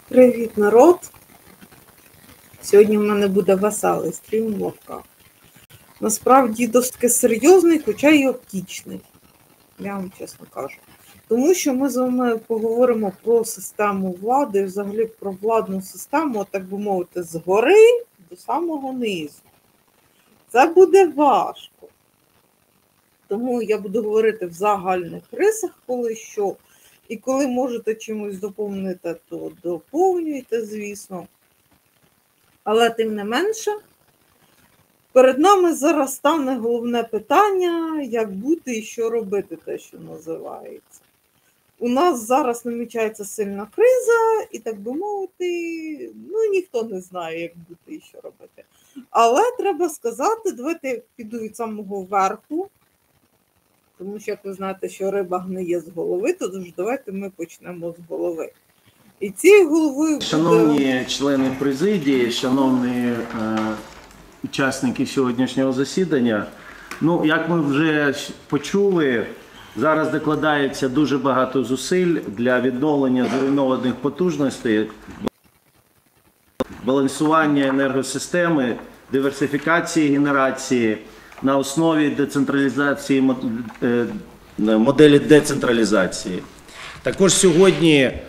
Привіт, народ! Сьогодні в мене буде веселий стрім в лапках. Насправді досить серйозний, хоча й оптічний, я вам чесно кажу. Тому що ми з вами поговоримо про систему влади, взагалі про владну систему, так би мовити, згори до самого низу. Це буде важко. Тому я буду говорити в загальних рисах, коли що. І коли можете чимось доповнити, то доповнюйте, звісно. Але тим не менше, перед нами зараз стане головне питання, як бути і що робити, те, що називається. У нас зараз намічається сильна криза, і, так би мовити, ніхто не знає, як бути і що робити. Але треба сказати, давайте я піду від самого верху, тому що, як ви знаєте, що риба гниє з голови, тож давайте ми почнемо з голови. І цією головою буде... Шановні члени президії, шановні учасники сьогоднішнього засідання, як ми вже почули, зараз докладається дуже багато зусиль для відновлення зруйнованих потужностей, балансування енергосистеми, диверсифікації генерації на основі децентралізації, моделі децентралізації. Також сьогодні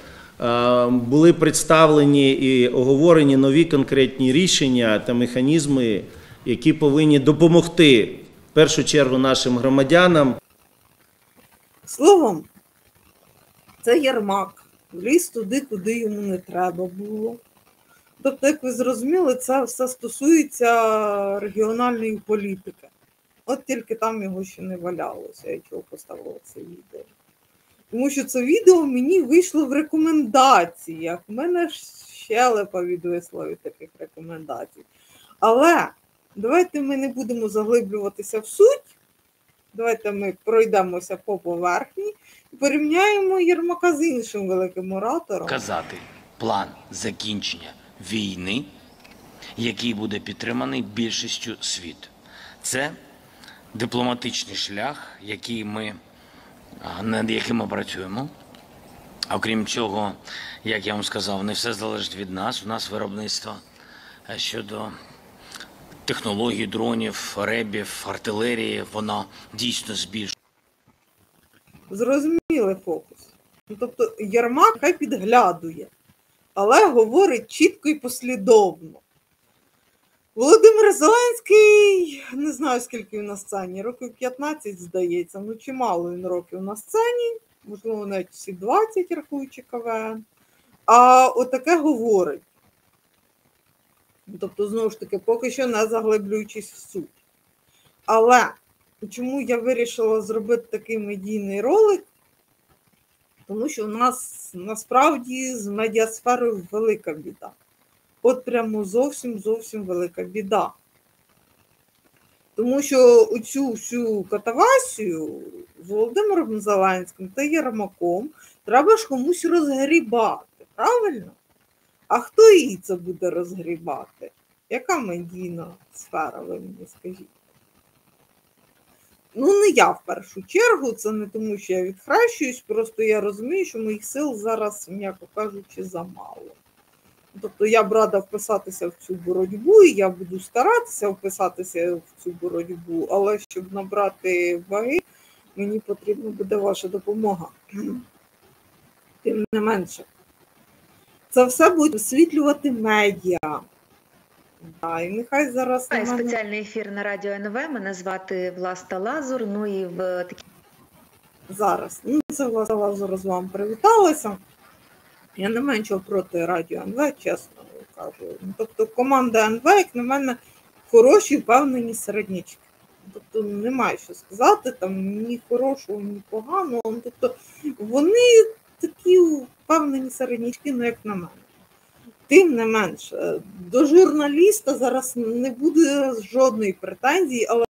були представлені і оговорені нові конкретні рішення та механізми, які повинні допомогти, в першу чергу, нашим громадянам. Словом, це Єрмак вліз туди, куди йому не треба було. Тобто, як ви зрозуміли, це все стосується регіональної політики. От тільки там його ще не валялося, я чого поставила це відео. Тому що це відео мені вийшло в рекомендаціях. У мене щелепа відвисла від таких рекомендацій. Але давайте ми не будемо заглиблюватися в суть. Давайте ми пройдемося по поверхні і порівняємо Єрмака з іншим великим оратором. Казати план закінчення війни, який буде підтриманий більшістю світу. Це дипломатичний шлях, над яким ми працюємо. А окрім цього, як я вам сказав, не все залежить від нас. У нас виробництво щодо технологій, дронів, ребів, артилерії, воно дійсно збільшує. Зрозуміли фокус. Тобто Єрмак хай підглядує, але говорить чітко і послідовно. Володимир Зеленський, не знаю, скільки він на сцені, років 15, здається, чимало він років на сцені, можливо, навіть всі 20, рахуючи КВН, а отаке говорить. Тобто, знову ж таки, поки що не заглиблюючись в суть. Але чому я вирішила зробити такий медійний ролик? Тому що у нас насправді з медіасферою велика біда. От прямо зовсім велика біда. Тому що оцю всю катавасію з Володимиром Зеленським та Єрмаком треба ж комусь розгрібати, правильно? А хто її це буде розгрібати? Яка медійна сфера, ви мені скажіть? Не я в першу чергу, це не тому, що я відхрещуюсь, просто я розумію, що моїх сил зараз, м'яко кажучи, замало. Тобто я б рада вписатися в цю боротьбу, і я буду старатися вписатися в цю боротьбу, але щоб набрати ваги, мені потрібна буде ваша допомога. Тим не менше. Це все буде освітлювати медіа. І нехай зараз... Спеціальний ефір на Радіо НВ. Мене звати Власта Лазур. Зараз. Це Власта Лазур з вами привіталася. Я не маю нічого проти Радіо НВ, чесно кажу. Тобто команда НВ, як на мене, хороші, впевнені середнячки. Тобто немає що сказати, там ні хорошого, ні поганого. Тобто вони такі впевнені середнячки, як на мене. Тим не менше, до журналіста зараз не буде жодної претензії, але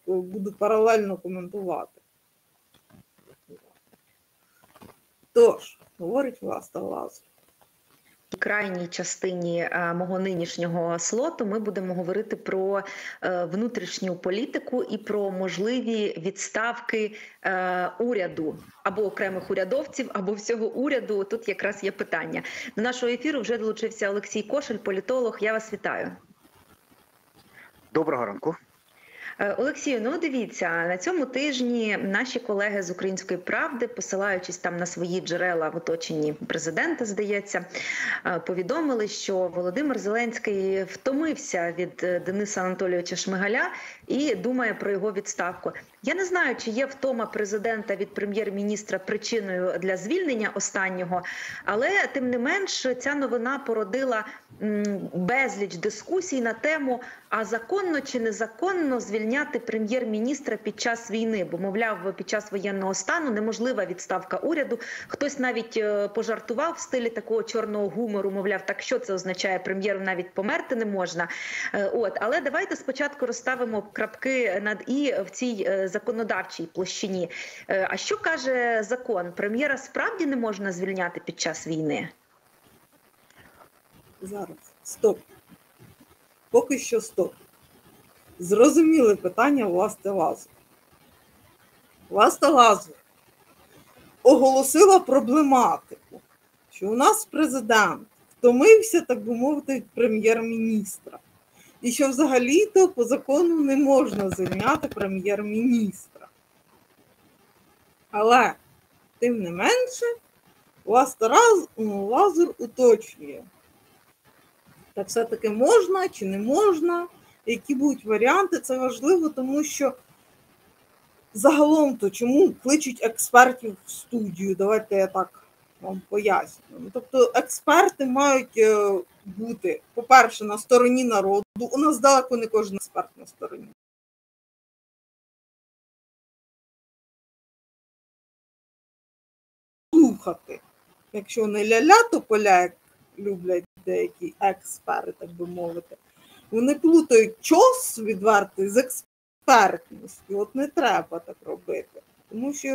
буду паралельно коментувати. Тож, говорить Власта Лазур. В крайній частині мого нинішнього слоту ми будемо говорити про внутрішню політику і про можливі відставки уряду або окремих урядовців, або всього уряду. Тут якраз є питання. До нашого ефіру вже долучився Олексій Кошель, політолог. Я вас вітаю. Доброго ранку. Олексію, ну дивіться, на цьому тижні наші колеги з «Української правди», посилаючись там на свої джерела в оточенні президента, здається, повідомили, що Володимир Зеленський втомився від Дениса Анатолійовича Шмигаля і думає про його відставку. Я не знаю, чи є втома президента від прем'єр-міністра причиною для звільнення останнього, але тим не менш ця новина породила безліч дискусій на тему, а законно чи незаконно звільняти прем'єр-міністра під час війни, бо, мовляв, під час воєнного стану неможлива відставка уряду. Хтось навіть пожартував в стилі такого чорного гумору, мовляв, так що це означає, прем'єру навіть померти не можна. Але давайте спочатку розставимо крапки над «і» в цій законодавчій площині. А що каже закон? Прем'єра справді не можна звільняти під час війни? Зараз. Стоп. Поки що стоп. Зрозуміли питання Власти Лазур. Власта Лазур оголосила проблематику, що у нас президент втомився, так би мовити, від прем'єр-міністра. І що взагалі-то по закону не можна звільняти прем'єр-міністра. Але, тим не менше, Власта Лазур уточнює, так все-таки можна чи не можна, які будуть варіанти, це важливо, тому що загалом-то чому кличуть експертів в студію, давайте я так вам поясню. Тобто експерти мають бути, по-перше, на стороні народу, у нас далеко не кожен експерт на стороні. Слухати, якщо не ля-ля, то поля, як люблять деякі експерти, так би мовити. Вони плутають чос відвертий з експертністю. От не треба так робити. Тому що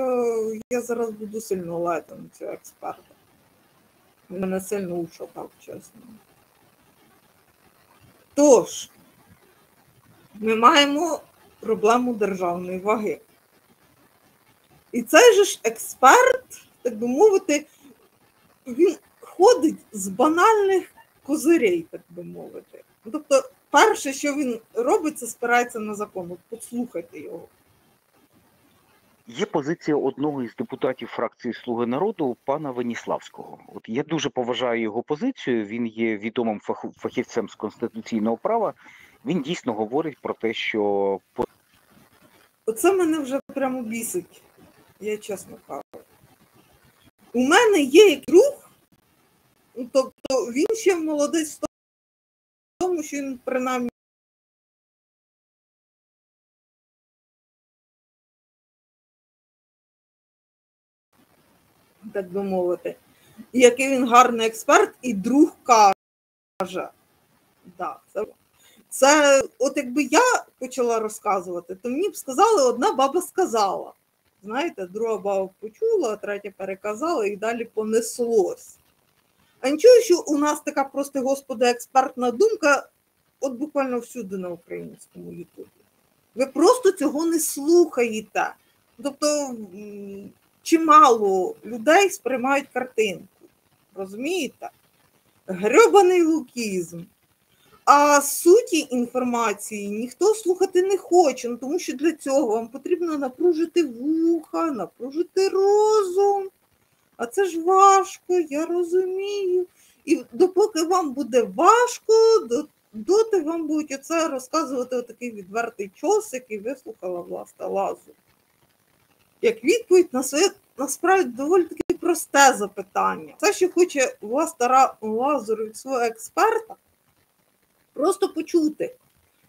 я зараз буду сильно лайти на цього експерта. Він мене сильно ушатав, чесно. Тож, ми маємо проблему державної ваги. І цей же ж експерт, так би мовити, він ходить з банальних козирей, так би мовити. Тобто, перше, що він робить, це спирається на закон. От послухайте його. Є позиція одного із депутатів фракції «Слуги народу» пана Веніславського. От я дуже поважаю його позицію, він є відомим фахівцем з конституційного права. Він дійсно говорить про те, що... Оце мене вже прямо бісить, я чесно кажу. У мене є як рух, тобто він ще молодець в тому, що він принаймні так би мовити, і який він гарний експерт, і друг каже. Да, це от якби я почала розказувати, то мені б сказали, одна баба сказала. Знаєте, друга баба почула, третя переказала і далі понеслось. А нічого, що у нас така, прости господи, експертна думка, от буквально всюди на українському ютубі. Ви просто цього не слухаєте. Тобто чимало людей сприймають картинку. Розумієте? Грьобаний лукізм. А суті інформації ніхто слухати не хоче, тому що для цього вам потрібно напружити вуха, напружити розум. А це ж важко, я розумію. І допоки вам буде важко, доти вам будуть оце розказувати отакий відвертий час, який вислухала Власта Лазур. Як відповідь на своє, насправді, доволі таки просте запитання. Це, що хоче Власта Лазур від свого експерта, просто почути,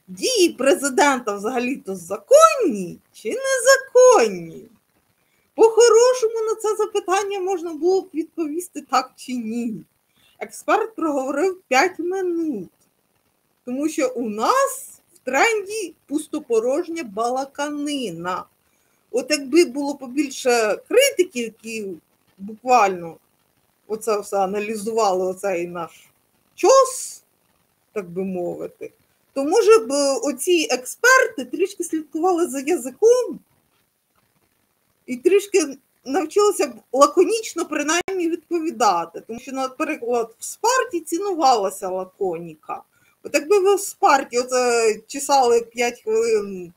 дії президента взагалі-то законні чи незаконні? По-хорошому на це запитання можна було б відповісти так чи ні. Експерт проговорив 5 минут, тому що у нас в тренді пустопорожня балаканина. От якби було побільше критиків, які буквально оце все аналізували, оцей наш ЧОС, так би мовити, то, може б, оці експерти трішки слідкували за язиком і трішки навчилися б лаконічно принаймні відповідати. Тому що, наприклад, в Спарті цінувалася лаконіка. От якби ви в Спарті оце чесали 5 хвилин,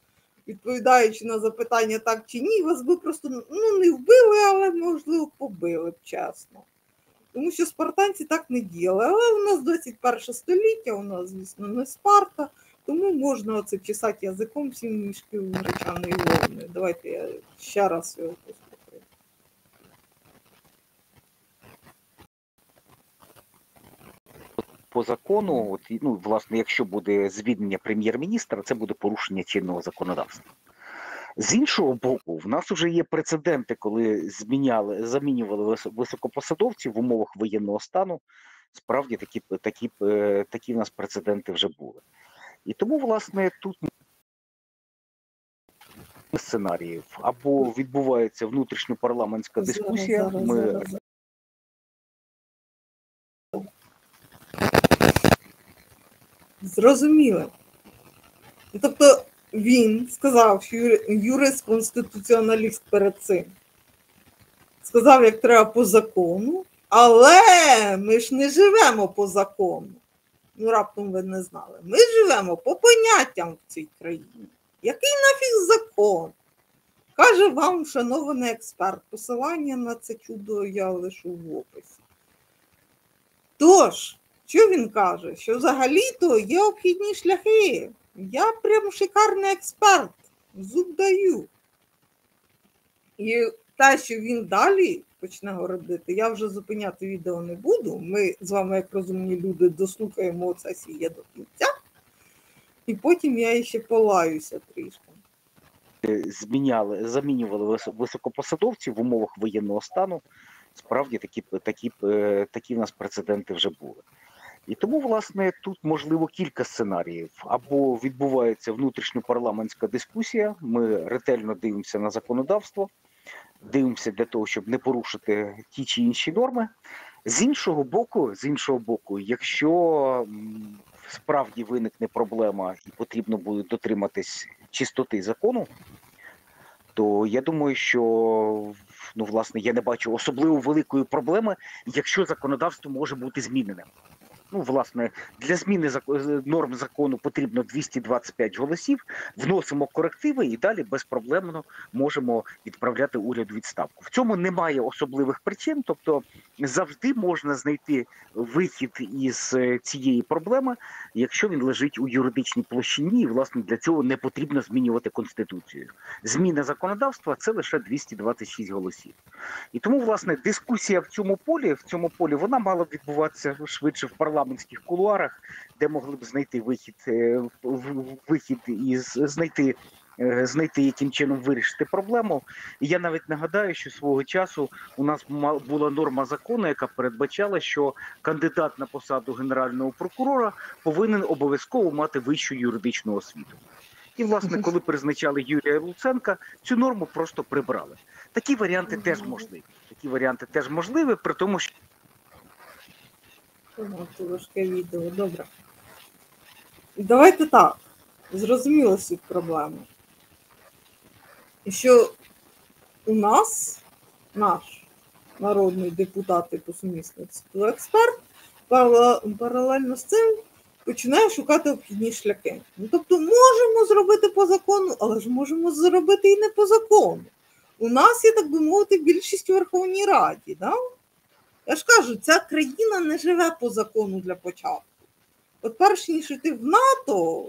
відповідаючи на запитання так чи ні, вас би просто не вбили, але, можливо, побили б, чесно. Тому що спартанці так не діяли. Але у нас 21 століття, у нас, звісно, не Спарта, тому можна оце чесати язиком 7 мішків гречаної вовни. Давайте я ще раз його послухаю. По закону, от, власне, якщо буде звільнення прем'єр-міністра, це буде порушення чинного законодавства. З іншого боку, в нас вже є прецеденти, коли замінювали високопосадовців в умовах воєнного стану. Справді такі в нас прецеденти вже були. І тому, власне, тут сценаріїв. Або відбувається внутрішньопарламентська дискусія. Зрозуміло. Тобто він сказав, що юрист-конституціоналіст перед цим сказав, як треба по закону, але ми ж не живемо по закону. Раптом ви не знали. Ми живемо по поняттям в цій країні. Який нафіг закон? Каже вам, шанований експерт, посилання на це чудо я лишу в описі. Тож, що він каже? Що взагалі-то є обхідні шляхи. Я прям шикарний експерт, зуб даю. І те, що він далі почне говорити, я вже зупиняти відео не буду. Ми з вами, як розумні люди, дослухаємо це сіє до кінця. І потім я ще полаюся трішки. Замінювали високопосадовців в умовах воєнного стану. Справді такі в нас прецеденти вже були. І тому, власне, тут можливо кілька сценаріїв. Або відбувається внутрішньопарламентська дискусія, ми ретельно дивимося на законодавство, дивимося для того, щоб не порушити ті чи інші норми. З іншого боку, якщо справді виникне проблема і потрібно буде дотриматись чистоти закону, то я думаю, що власне, я не бачу особливо великої проблеми, якщо законодавство може бути зміненим. Власне, для зміни норм закону потрібно 225 голосів, вносимо корективи і далі безпроблемно можемо відправляти уряд у відставку. В цьому немає особливих причин, тобто завжди можна знайти вихід із цієї проблеми, якщо він лежить у юридичній площині, і, власне, для цього не потрібно змінювати Конституцію. Зміна законодавства – це лише 226 голосів. І тому, власне, дискусія в цьому полі, вона мала б відбуватися швидше в парламентських кулуарах, де могли б знайти вихід і знайти, яким чином вирішити проблему. І я навіть нагадаю, що свого часу у нас була норма закону, яка передбачала, що кандидат на посаду Генерального прокурора повинен обов'язково мати вищу юридичну освіту. І, власне, коли призначали Юрія Луценка, цю норму просто прибрали. Такі варіанти теж можливі, при тому, що... Це важке відео, добре. Давайте так, зрозуміло суть проблеми. Що у нас, наш народний депутат і по сумісництву експерт, паралельно з цим починає шукати обхідні шляхи. Тобто можемо зробити по закону, але ж можемо зробити і не по закону. У нас є, так би мовити, більшість у Верховній Раді, да? Я ж кажу, ця країна не живе по закону для початку. От перш ніж йти в НАТО,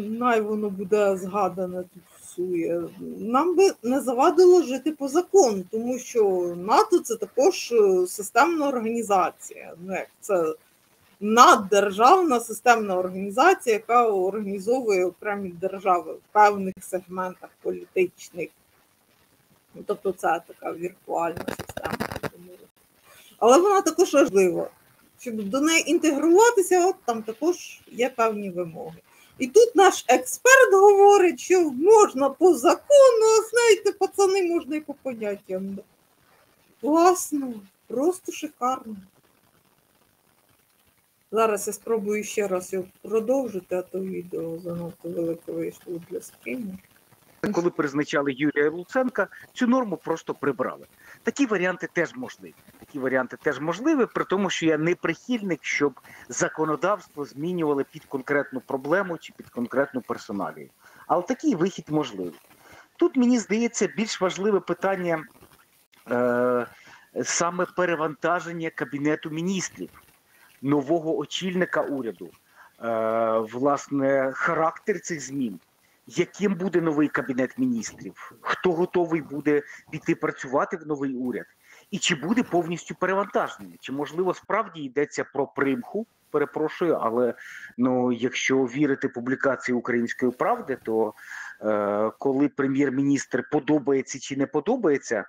най воно буде згадане тут всує, нам би не завадило жити по закону, тому що НАТО – це також системна організація. Це наддержавна системна організація, яка організовує окремі держави в певних сегментах політичних. Тобто це така віртуальна система. Але вона також важлива. Щоб до неї інтегруватися, от там також є певні вимоги. І тут наш експерт говорить, що можна по закону, а знаєте, пацани, можна і по поняттям. Класно, просто шикарно. Зараз я спробую ще раз його продовжити, а то відео занадто велике вийшло для стріму. Коли призначали Юрія Луценка, цю норму просто прибрали. Такі варіанти теж можливі. При тому, що я не прихильник, щоб законодавство змінювали під конкретну проблему чи під конкретну персоналію. Але такий вихід можливий. Тут, мені здається, більш важливе питання саме перевантаження Кабінету міністрів, нового очільника уряду, власне, характер цих змін. Яким буде новий Кабінет міністрів? Хто готовий буде піти працювати в новий уряд? І чи буде повністю перевантажений? Чи, можливо, справді йдеться про примху? Перепрошую, але якщо вірити публікації «Української правди», то коли прем'єр-міністр подобається чи не подобається,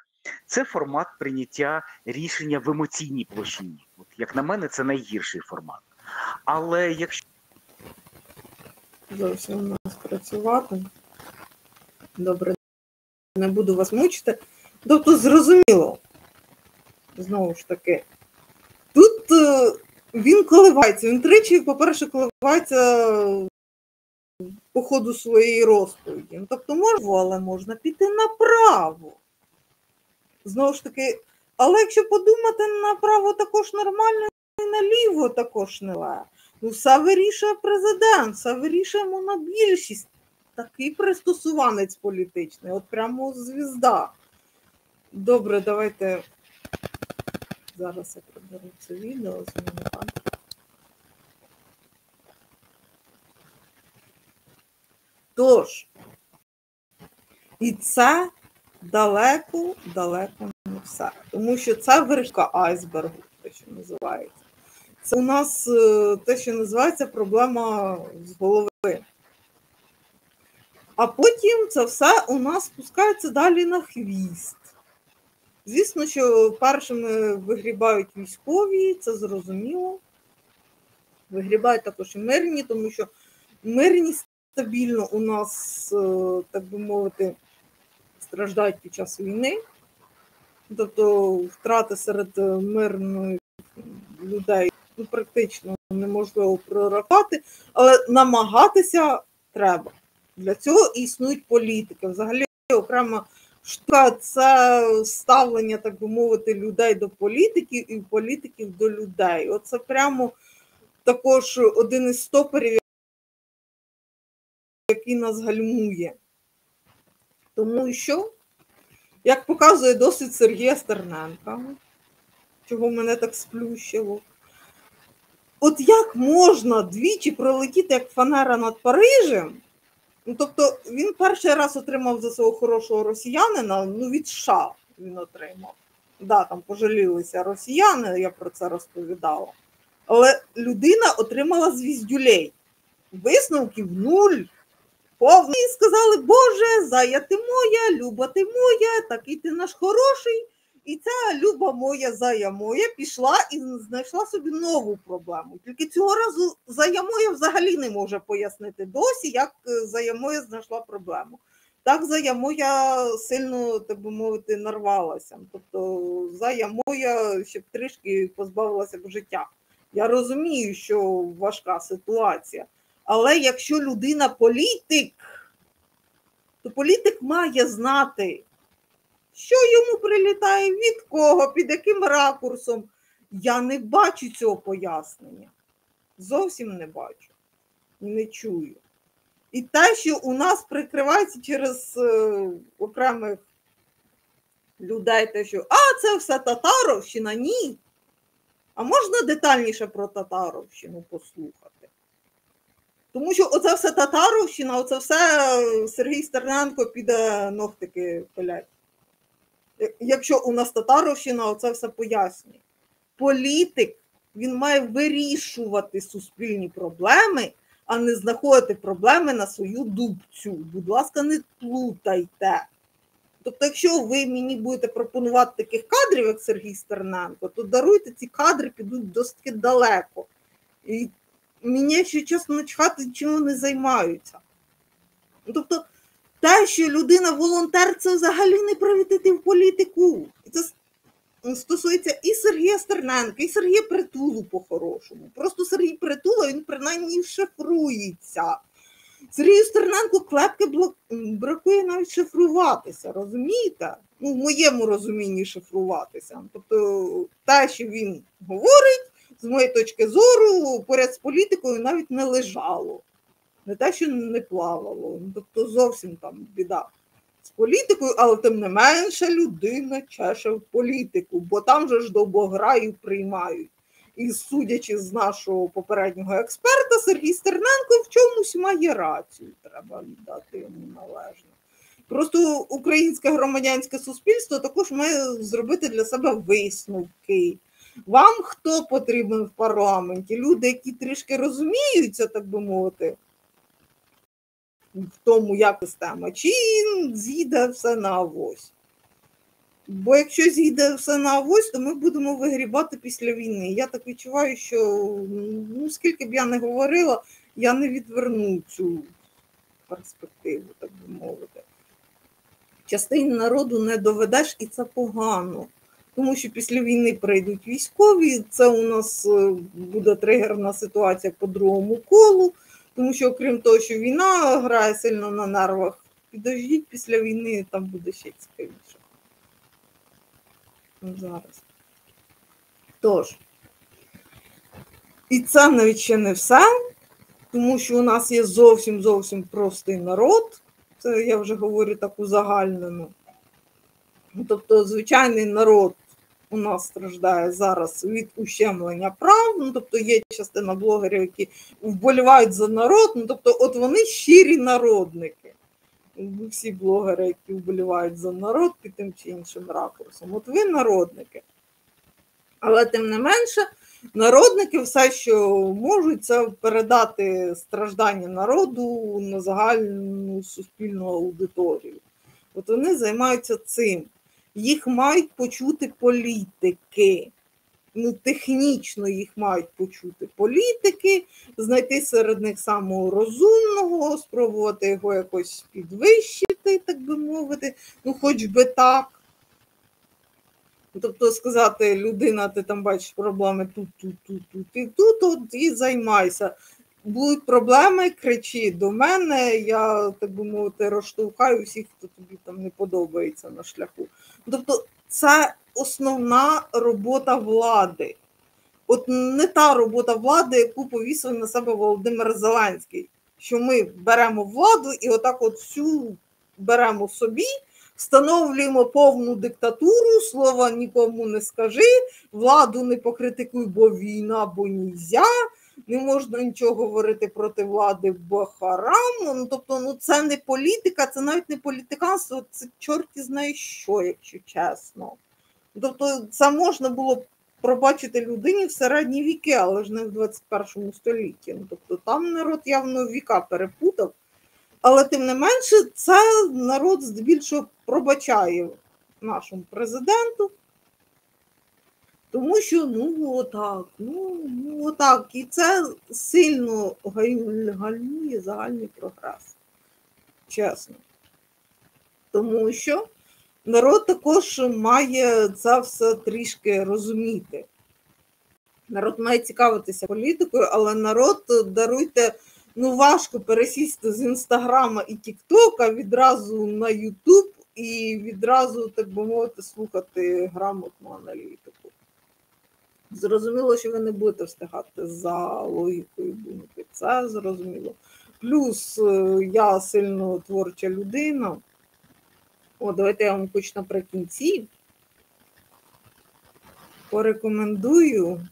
це формат прийняття рішення в емоційній площині. От, як на мене, це найгірший формат. Але якщо Зовсім у нас працювати. Добре, не буду вас мучити. Тобто, зрозуміло, знову ж таки, тут він коливається. Він тричі, по-перше, коливається по ходу своєї розповіді. Тобто, але можна піти направо. Знову ж таки, але якщо подумати, направо також нормально, і наліво також не ле. Все вирішує президент, все вирішує монобільшість. Такий пристосуванець політичний, от прямо звізда. Добре, давайте зараз я приберу це відео з мене. Тож, і це далеко не все. Тому що це вершка айсбергу, те, що називається. Це у нас те, що називається проблема з голови. А потім це все у нас спускається далі на хвіст. Звісно, що першими вигрібають військові, це зрозуміло. Вигрібають також і мирні, тому що мирні стабільно у нас, так би мовити, страждають під час війни. Тобто втрати серед мирних людей практично неможливо прорахувати, але намагатися треба. Для цього існують політики. Взагалі окрема штука – це ставлення, так би мовити, людей до політиків і політиків до людей. Оце прямо також один із стопорів, який нас гальмує. Тому що, як показує досвід Сергія Стерненка, чого мене так сплющило, от як можна двічі пролетіти, як фанера над Парижем? Тобто він перший раз отримав за свого хорошого росіянина, від США він отримав. Да, там пожалілися росіяни, я про це розповідала. Але людина отримала звіздюлей. Висновків нуль. Повні сказали: Боже, зая ти моя, люба ти моя, такий ти наш хороший. І ця люба моя, зая моя пішла і знайшла собі нову проблему. Тільки цього разу зая моя взагалі не може пояснити досі, як зая моя знайшла проблему. Так зая моя сильно, так би мовити, нарвалася. Тобто зая моя ще б трішки позбавилася б життя. Я розумію, що важка ситуація. Але якщо людина політик, то політик має знати, що йому прилітає, від кого, під яким ракурсом. Я не бачу цього пояснення. Зовсім не бачу. Не чую. І те, що у нас прикривається через окремих людей, те, що це все татаровщина, ні. А можна детальніше про татаровщину послухати? Тому що оце все татаровщина, оце все Сергій Стерненко піде ногтики пилять. Якщо у нас татаровщина, оце все пояснює. Політик, він має вирішувати суспільні проблеми, а не знаходити проблеми на свою дубцю. Будь ласка, не плутайте. Тобто, якщо ви мені будете пропонувати таких кадрів, як Сергій Стерненко, то даруйте, ці кадри підуть досить далеко. І мені, якщо чесно, начхати, чим вони займаються. Тобто, те, що людина волонтер, це взагалі не привітити в політику. Це стосується і Сергія Стерненка, і Сергія Притулу по-хорошому. Просто Сергій Притула, він принаймні шифрується. Сергію Стерненку клепки бракує навіть шифруватися, розумієте? Ну, в моєму розумінні шифруватися. Тобто те, що він говорить, з моєї точки зору, поряд з політикою навіть не лежало. Не те, що не плавало. Тобто зовсім там біда з політикою, але тим не менше людина чеше в політику, бо там же ж довбограїв приймають. І судячи з нашого попереднього експерта, Сергій Стерненко в чомусь має рацію, треба віддати йому належно. Просто українське громадянське суспільство також має зробити для себе висновки. Вам хто потрібен в парламенті? Люди, які трішки розуміються, так би мовити, в тому, як система, чи з'їде все на авось. Бо якщо з'їде все на авось, то ми будемо вигрібати після війни. Я так відчуваю, що, ну, скільки б я не говорила, я не відверну цю перспективу, так би мовити. Частині народу не доведеш, і це погано. Тому що після війни прийдуть військові, це у нас буде тригерна ситуація по другому колу, тому що, окрім того, що війна грає сильно на нервах, підождіть, після війни там буде ще цікавіше. Зараз. Тож, і це навіть ще не все, тому що у нас є зовсім простий народ, це я вже говорю так узагальнено. Тобто, звичайний народ у нас страждає зараз від ущемлення прав, ну, тобто є частина блогерів, які вболівають за народ, ну, тобто от вони щирі народники. Всі блогери, які вболівають за народ під тим чи іншим ракурсом. От ви народники. Але тим не менше, народники все, що можуть, це передати страждання народу на загальну суспільну аудиторію. От вони займаються цим. Їх мають почути політики. Ну, технічно їх мають почути політики, знайти серед них самого розумного, спробувати його якось підвищити, так би мовити, ну хоч би так. Тобто сказати, людина, ти там бачиш проблеми тут і тут, от і займайся. Будуть проблеми, кричи до мене, я, так би мовити, розштовхаю всіх, хто тобі там не подобається на шляху. Тобто це основна робота влади. От не та робота влади, яку повісив на себе Володимир Зеленський, що ми беремо владу і отак от всю беремо собі, встановлюємо повну диктатуру, слова нікому не скажи, владу не покритикуй, бо війна, бо нельзя, не можна нічого говорити проти влади, бо харам. Ну, тобто, ну, це не політика, це навіть не політиканство, це чорті знає що, якщо чесно. Тобто це можна було пробачити людині в середні віки, але ж не в 21 столітті. Ну, тобто там народ явно віка перепутав, але тим не менше це народ здебільшого пробачає нашому президенту, тому що, ну, отак, і це сильно гальмує загальний прогрес, чесно. Тому що народ також має це все трішки розуміти. Народ має цікавитися політикою, але народ, даруйте, ну важко пересісти з Інстаграма і Тіктока відразу на Ютуб і відразу, так би мовити, слухати грамотну аналітику. Зрозуміло, що ви не будете встигати за логікою думки, це зрозуміло. Плюс я сильно творча людина. О, давайте я вам хоч наприкінці порекомендую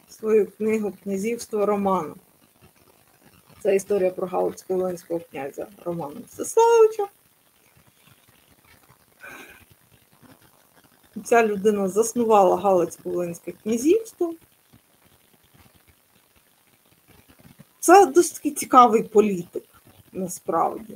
свою книгу «Князівство Романа». Це історія про Галицько-Волинського князя Романа Мстиславовича. Ця людина заснувала Галицько-Волинське князівство. Це досить цікавий політик, насправді.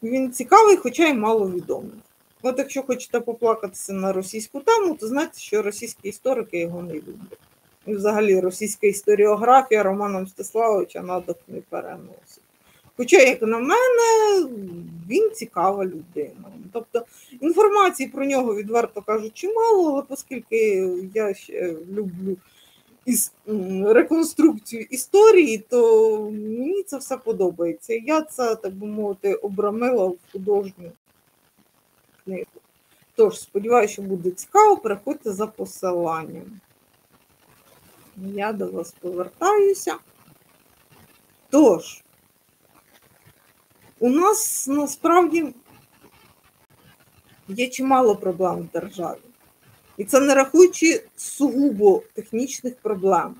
Він цікавий, хоча й маловідомий. От якщо хочете поплакатися на російську тему, то знайте, що російські історики його не люблять. І взагалі російська історіографія Романа Мстиславовича на дух не переносить. Хоча, як на мене, він цікава людина. Тобто інформації про нього, відверто кажучи, мало, але оскільки я ще люблю реконструкцію історії, то мені це все подобається. Я це, так би мовити, обрамила в художню книгу. Тож, сподіваюся, що буде цікаво, переходьте за посиланням. Я до вас повертаюся. Тож, у нас насправді є чимало проблем в державі. І це не рахуючи сугубо технічних проблем.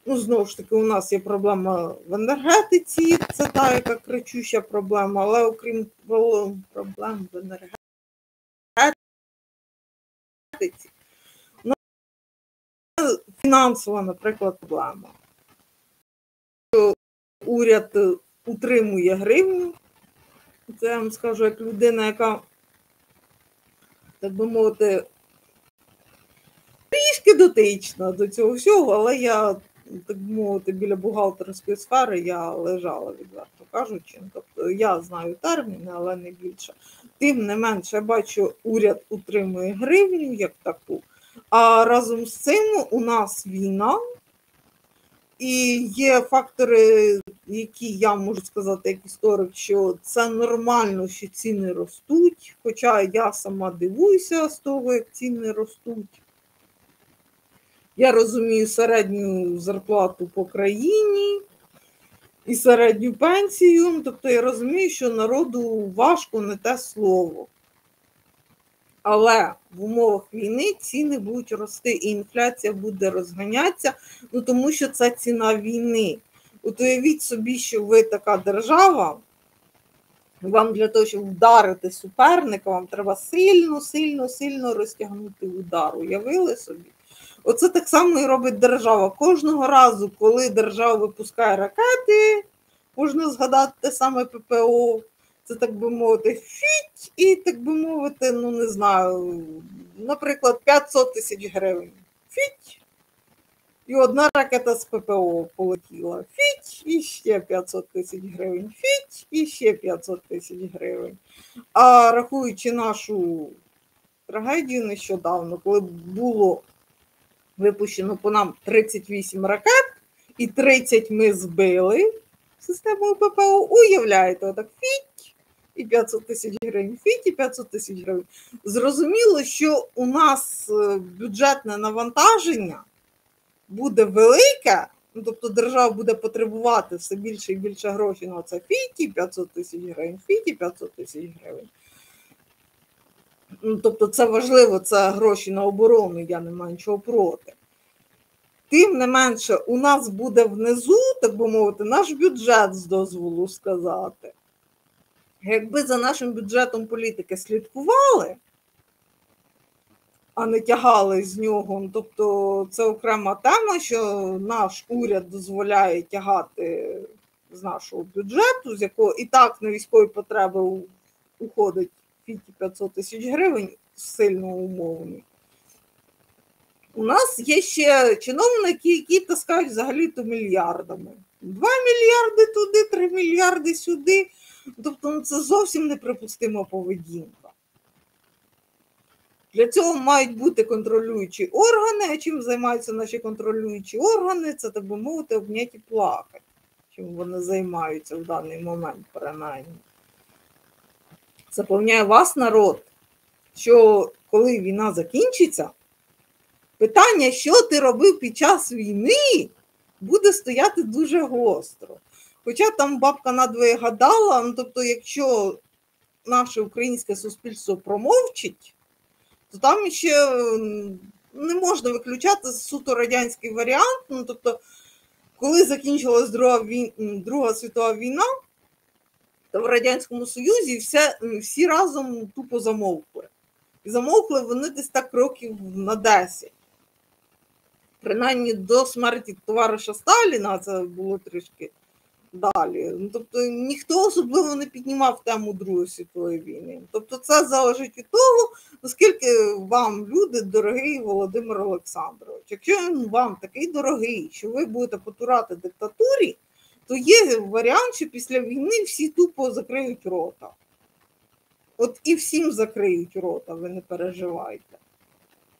Ну, знову ж таки, у нас є проблема в енергетиці, це та, яка кричуща проблема, але окрім проблем в енергетиці, у нас фінансова, наприклад, проблема. Уряд утримує гривню. Це я вам скажу, як людина, яка, так би мовити, трішки дотична до цього всього, але я, так би мовити, біля бухгалтерської сфери я лежала, відверто кажучи. Тобто я знаю терміни, але не більше. Тим не менше, я бачу, уряд утримує гривню як таку, а разом з цим у нас війна, і є фактори, які я можу сказати як історик, що це нормально, що ціни ростуть, хоча я сама дивуюся з того, як ціни ростуть. Я розумію середню зарплату по країні і середню пенсію, тобто я розумію, що народу важко, не те слово. Але в умовах війни ціни будуть рости і інфляція буде розганятися, ну тому що це ціна війни. От уявіть собі, що ви така держава, вам для того, щоб вдарити суперника, вам треба сильно розтягнути удар. Уявили собі? Оце так само і робить держава. Кожного разу, коли держава випускає ракети, можна згадати те саме ППО, це, так би мовити, фіть, і, так би мовити, ну, не знаю, наприклад, 500 тисяч гривень. Фіть. І одна ракета з ППО полетіла. Фіть, і ще 500 тисяч гривень. Фіть, і ще 500 тисяч гривень. А рахуючи нашу трагедію нещодавно, коли було випущено по нам 38 ракет, і 30 ми збили системою ППО, уявляєте, отак фіть, і 500 тисяч гривень, фіть, і 500 тисяч гривень. Зрозуміло, що у нас бюджетне навантаження буде велике, ну, тобто держава буде потребувати все більше і більше грошей на це фіті, 500 тисяч гривень, фіті, 500 тисяч гривень. Ну, тобто це важливо, це гроші на оборону, я не маю нічого проти. Тим не менше, у нас буде внизу, так би мовити, наш бюджет, з дозволу сказати. Якби за нашим бюджетом політики слідкували, а не тягали з нього, тобто це окрема тема, що наш уряд дозволяє тягати з нашого бюджету, з якого і так на військові потреби уходить 500 тисяч гривень, сильно умовні. У нас є ще чиновники, які таскають взагалі-то мільярдами. 2 мільярди туди, 3 мільярди сюди. Тобто ну, це зовсім неприпустима поведінка. Для цього мають бути контролюючі органи, а чим займаються наші контролюючі органи, це, так би мовити, обняті плакати, чим вони займаються в даний момент, принаймні. Запевняє вас, народ, що коли війна закінчиться, питання, що ти робив під час війни, буде стояти дуже гостро. Хоча там бабка надвоє гадала, ну, тобто якщо наше українське суспільство промовчить, то там ще не можна виключати суто радянський варіант. Ну, тобто, коли закінчилась Друга світова війна, то в Радянському Союзі всі разом тупо замовкли. І замовкли вони десь так років на 10. Принаймні до смерті товариша Сталіна, це було трішки далі. Ну, тобто ніхто особливо не піднімав тему Другої світової війни. Тобто це залежить від того, наскільки вам люди дорогий Володимир Олександрович. Якщо він вам такий дорогий, що ви будете потурати диктатурі, то є варіант, що після війни всі тупо закриють рота. От і всім закриють рота, ви не переживайте.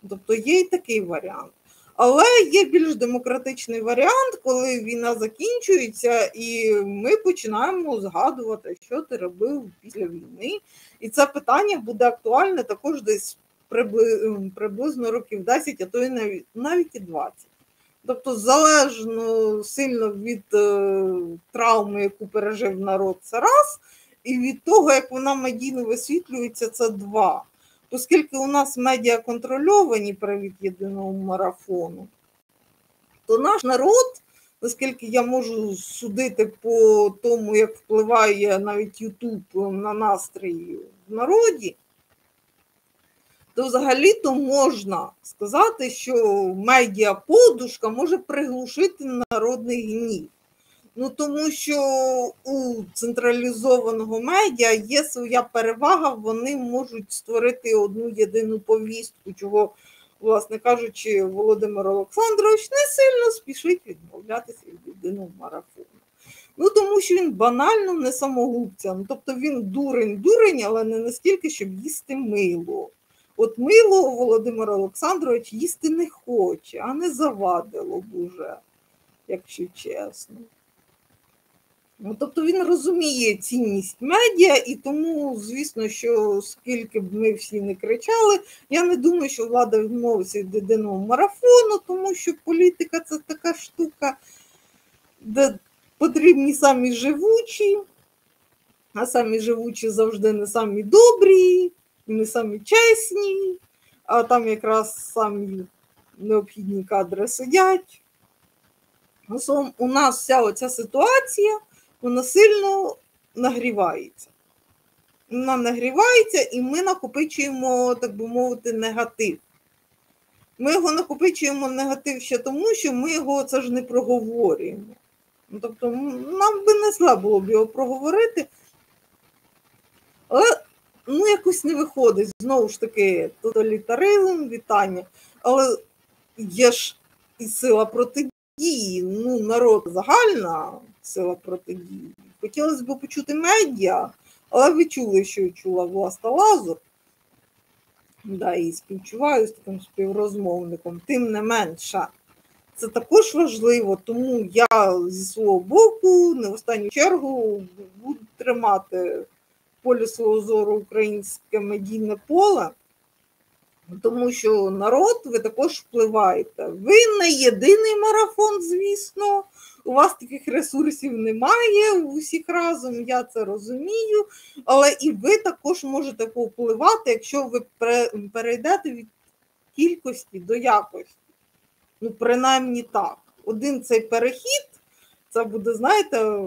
Тобто є і такий варіант. Але є більш демократичний варіант, коли війна закінчується, і ми починаємо згадувати, що ти робив після війни. І це питання буде актуальне також десь приблизно років 10, а то і навіть і 20. Тобто залежно сильно від травми, яку пережив народ, це раз, і від того, як вона медійно висвітлюється, це два. Оскільки у нас медіа контрольовані, привід єдиного марафону, то наш народ, наскільки я можу судити по тому, як впливає навіть Ютуб на настрій в народі, то взагалі-то можна сказати, що медіа-подушка може приглушити народний гнів. Ну, тому що у централізованого медіа є своя перевага, вони можуть створити одну єдину повістку, чого, власне кажучи, Володимир Олександрович не сильно спішить відмовлятися від єдиного марафону. Ну, тому що він банально не самогубця. Ну, тобто він дурень, але не настільки, щоб їсти мило. От мило Володимир Олександрович їсти не хоче, а не завадило б уже, якщо чесно. Ну, тобто він розуміє цінність медіа, і тому, звісно, що скільки б ми всі не кричали, я не думаю, що влада відмовиться від єдиного марафону, тому що політика – це така штука, де потрібні самі живучі, а самі живучі завжди не самі добрі, не самі чесні, а там якраз самі необхідні кадри сидять. У нас вся оця ситуація, вона сильно нагрівається. Вона нагрівається, і ми накопичуємо, так би мовити, негатив. Ми його накопичуємо негатив ще тому, що ми його це ж не проговорюємо. Ну, тобто нам би не зле було б його проговорити, але ну, якось не виходить. Знову ж таки, тоталітаризм, вітання. Але є ж і сила протидії, ну, народ загальна сила протидії. Хотілося б почути медіа, але ви чули, що чула Власта Лазур. Да, і співчуваю з таким співрозмовником. Тим не менше, це також важливо, тому я зі свого боку, не в останню чергу, буду тримати в полі свого зору українське медійне поле, тому що народ, ви також впливаєте. Ви не єдиний марафон, звісно, у вас таких ресурсів немає, у всіх разом, я це розумію, але і ви також можете повпливати, якщо ви перейдете від кількості до якості. Ну, принаймні так. Один цей перехід, це буде, знаєте,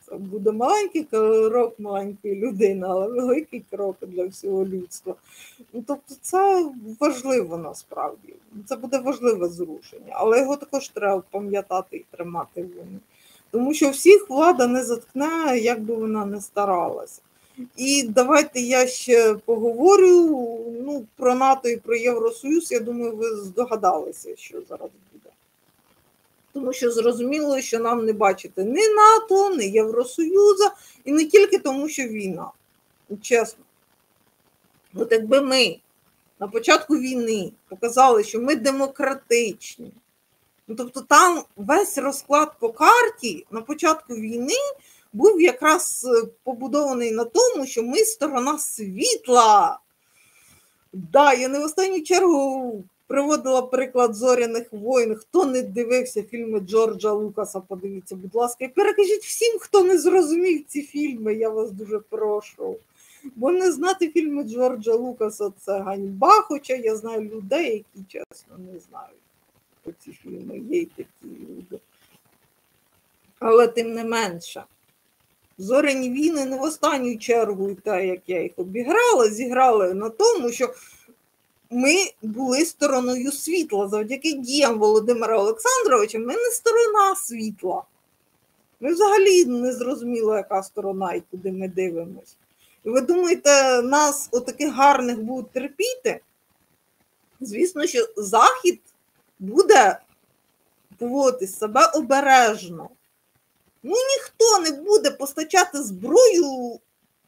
це буде маленький крок маленької людини, але великий крок для всього людства. Ну, тобто це важливо насправді. Це буде важливе зрушення, але його також треба пам'ятати і тримати в умі. Тому що всіх влада не заткне, як би вона не старалася. І давайте я ще поговорю про НАТО і про Євросоюз. Я думаю, ви здогадалися, що зараз буде. Тому що зрозуміло, що нам не бачити ні НАТО, ні Євросоюзу, і не тільки тому, що війна. Чесно. От якби ми на початку війни показали, що ми демократичні, тобто там весь розклад по карті на початку війни був якраз побудований на тому, що ми сторона світла. Да, я не в останню чергу приводила приклад «Зоряних воїн». Хто не дивився фільми Джорджа Лукаса, подивіться, будь ласка. І перекажіть всім, хто не зрозумів ці фільми, я вас дуже прошу. Бо не знати фільми Джорджа Лукаса – це ганьба, хоча я знаю людей, які, чесно, не знають про ці фільми. Є й такі люди. Але тим не менше. «Зоряні війни» не в останню чергу, і те, як я їх обіграла, зіграли на тому, що ми були стороною світла. Завдяки діям Володимира Олександровича ми не сторона світла. Ми взагалі не зрозуміли, яка сторона і куди ми дивимося. І ви думаєте, нас отаких гарних будуть терпіти? Звісно, що Захід буде поводити себе обережно. Ну, ніхто не буде постачати зброю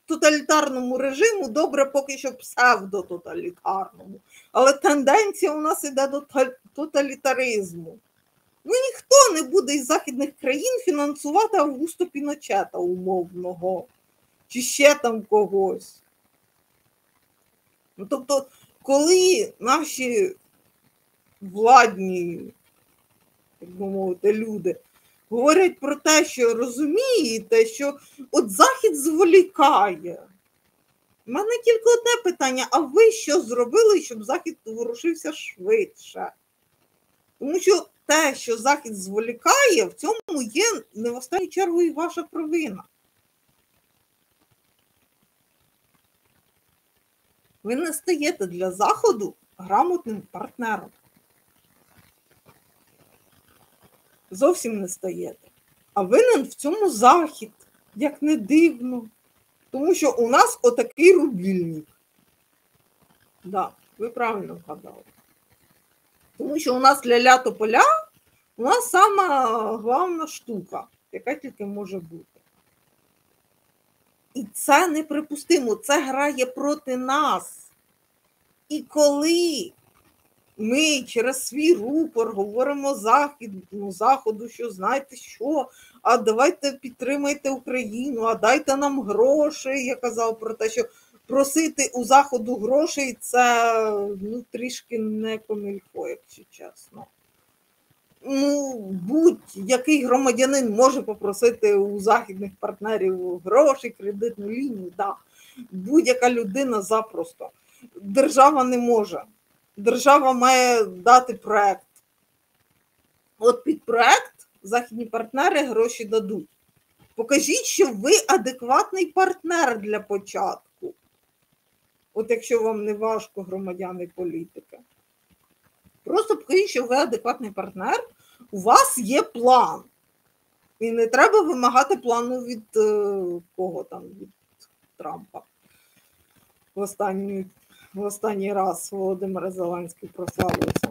тоталітарному режиму, добре поки що псевдототалітарному. Але тенденція у нас іде до тоталітаризму. Ну, ніхто не буде із західних країн фінансувати Августо Піночета умовного, чи ще там когось. Ну, тобто, коли наші владні, як би мовити, люди говорять про те, що розумієте, що от Захід зволікає. У мене тільки одне питання, а ви що зробили, щоб Захід ворушився швидше? Тому що те, що Захід зволікає, в цьому є не в останню чергу і ваша провина. Ви не стаєте для Заходу грамотним партнером. Зовсім не стаєте. А винен в цьому Захід, як не дивно. Тому що у нас отакий рубільник. Да, ви правильно вгадали. Тому що у нас ля-ля тополя, у нас сама головна штука, яка тільки може бути. І це неприпустимо, це грає проти нас. І коли ми через свій рупор говоримо Заходу, що знаєте що, а давайте підтримайте Україну, а дайте нам гроші. Я казав про те, що просити у Заходу грошей – це трішки не комільфо, якщо чесно. Будь-який громадянин може попросити у західних партнерів гроші, кредитну лінію, да. Будь-яка людина запросто. Держава не може. Держава має дати проект. От під проект західні партнери гроші дадуть. Покажіть, що ви адекватний партнер для початку. От якщо вам не важко, громадяни політики. Просто покажіть, що ви адекватний партнер, у вас є план. І не треба вимагати плану від кого там, від Трампа. В останній раз Володимир Зеленський прославився.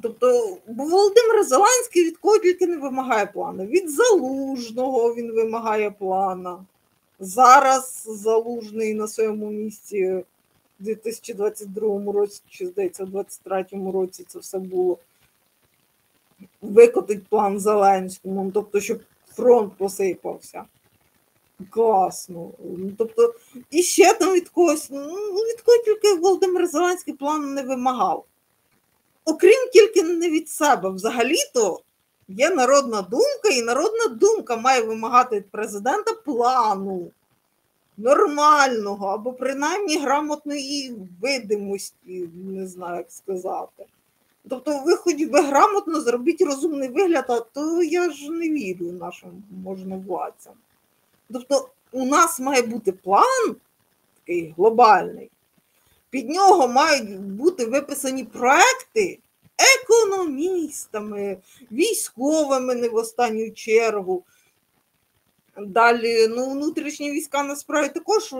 Тобто, Володимир Зеленський від кого тільки не вимагає плану. Від Залужного він вимагає плана. Зараз Залужний на своєму місці в 2022 році, чи, здається, в 2023 році це все було. Викотить план Зеленському, тобто, щоб фронт посипався. Класно. Тобто, і ще там від когось, від кого тільки Володимир Зеленський плану не вимагав. Окрім тільки не від себе. Взагалі-то є народна думка, і народна думка має вимагати від президента плану. Нормального, або принаймні грамотної видимості, не знаю, як сказати. Тобто ви хоч би грамотно зробіть розумний вигляд, а то я ж не вірю нашим можновладцям. Тобто у нас має бути план такий глобальний. Під нього мають бути виписані проекти економістами, військовими не в останню чергу. Далі, внутрішні війська насправді також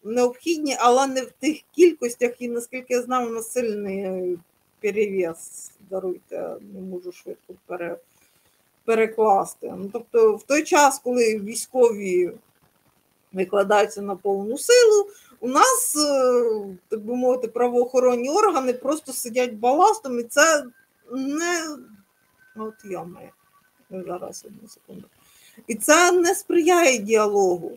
необхідні, але не в тих кількостях і, наскільки я знаю, у нас сильний перевес, даруйте, не можу швидко перекласти. Тобто в той час, коли військові викладаються на повну силу, у нас, так би мовити, правоохоронні органи просто сидять баластом, і це не... Зараз, одну секунду. І це не сприяє діалогу.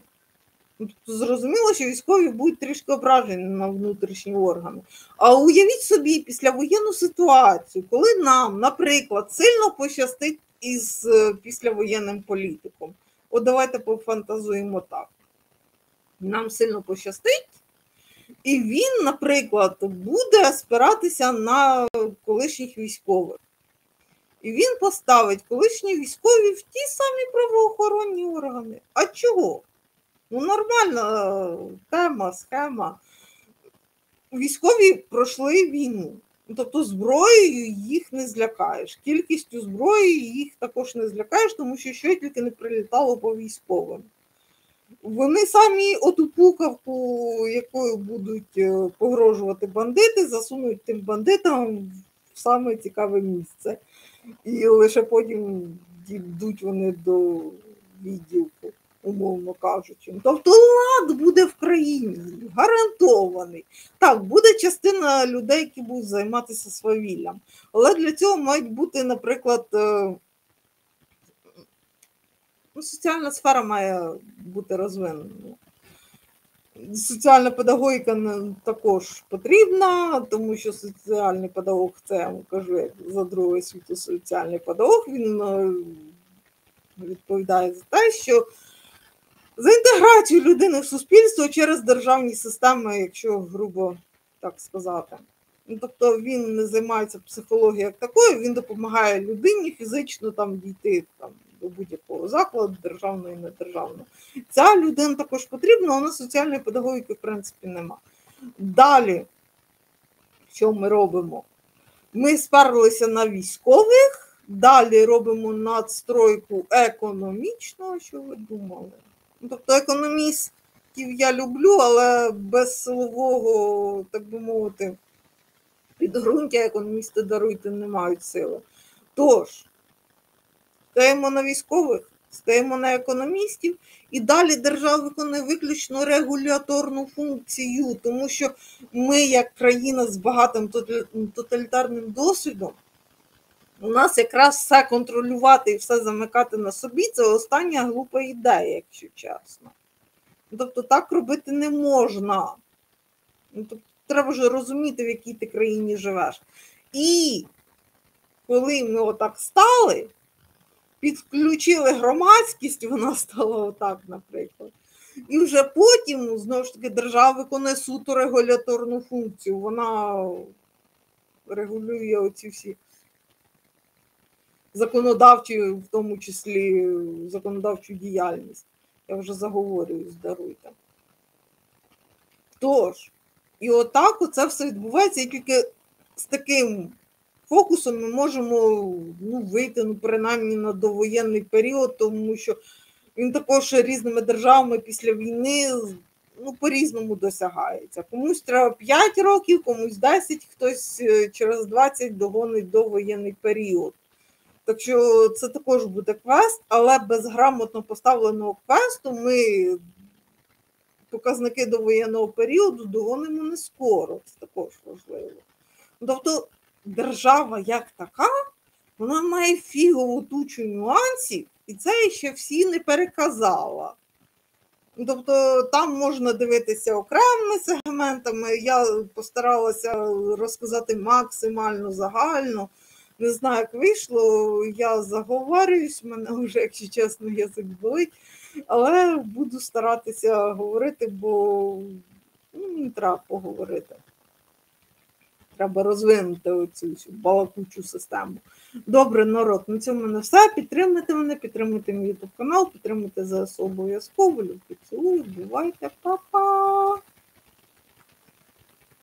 Зрозуміло, що військові будуть трішки ображені на внутрішні органи. А уявіть собі післявоєнну ситуацію, коли нам, наприклад, сильно пощастить із післявоєнним політиком. От давайте пофантазуємо так. Нам сильно пощастить, і він, наприклад, буде спиратися на колишніх військових. І він поставить колишні військові в ті самі правоохоронні органи. А чого? Нормальна тема, схема. Військові пройшли війну. Тобто зброєю їх не злякаєш. Кількістю зброї їх також не злякаєш, тому що тільки не прилітало по військовим. Вони самі оту пукавку, якою будуть погрожувати бандити, засунуть тим бандитам в саме цікаве місце. І лише потім йдуть вони до відділку, умовно кажучи. Тобто лад буде в країні, гарантований. Так, буде частина людей, які будуть займатися свавіллям. Але для цього мають бути, наприклад, соціальна сфера має бути розвинена. Соціальна педагогіка також потрібна, тому що соціальний педагог, це я вам кажу, як за Другого світу соціальний педагог, він відповідає за те, що за інтеграцію людини в суспільство через державні системи, якщо грубо так сказати. Тобто він не займається психологією як такою, він допомагає людині фізично там дійти там, до будь-якого закладу, державного і недержавного. Ця людина також потрібна, але соціальної педагогіки, в принципі, нема. Далі, що ми робимо? Ми сперлися на військових, далі робимо надстройку економічного, що ви думали? Тобто економістів я люблю, але без силового, так би мовити, підґрунтя економісти, даруйте, не мають сили. Тож, стаємо на військових, стаємо на економістів, і далі держава виконує виключно регуляторну функцію, тому що ми, як країна з багатим тоталітарним досвідом, у нас якраз все контролювати і все замикати на собі – це остання глупа ідея, якщо чесно. Тобто так робити не можна. Тобто треба ж розуміти, в якій ти країні живеш. І коли ми отак стали, підключили громадськість, вона стала отак, наприклад. І вже потім, знову ж таки, держава виконує суто регуляторну функцію. Вона регулює оці всі законодавчі, в тому числі законодавчу діяльність. Я вже заговорююсь, даруйте. Тож, і отак оце все відбувається, і тільки з таким фокусом ми можемо вийти, принаймні, на довоєнний період, тому що він також різними державами після війни по-різному досягається. Комусь треба 5 років, комусь 10, хтось через 20 догонить довоєнний період. Так що це також буде квест, але без грамотно поставленого квесту ми показники довоєнного періоду догонимо не скоро. Це також важливо. Тобто держава як така, вона має фігову тучу нюансів, і це ще всі не переказала. Тобто там можна дивитися окремими сегментами, я постаралася розказати максимально загально. Не знаю, як вийшло, я заговорююсь, в мене вже, якщо чесно, язик болить, але буду старатися говорити, бо не треба поговорити. Треба розвинути оцю балакучу систему. Добре, народ, на цьому в мене все. Підтримуйте мене, підтримуйте мій YouTube канал, підтримуйте ЗСУ обов'язково. Люблю, цілую, бувайте, па-па!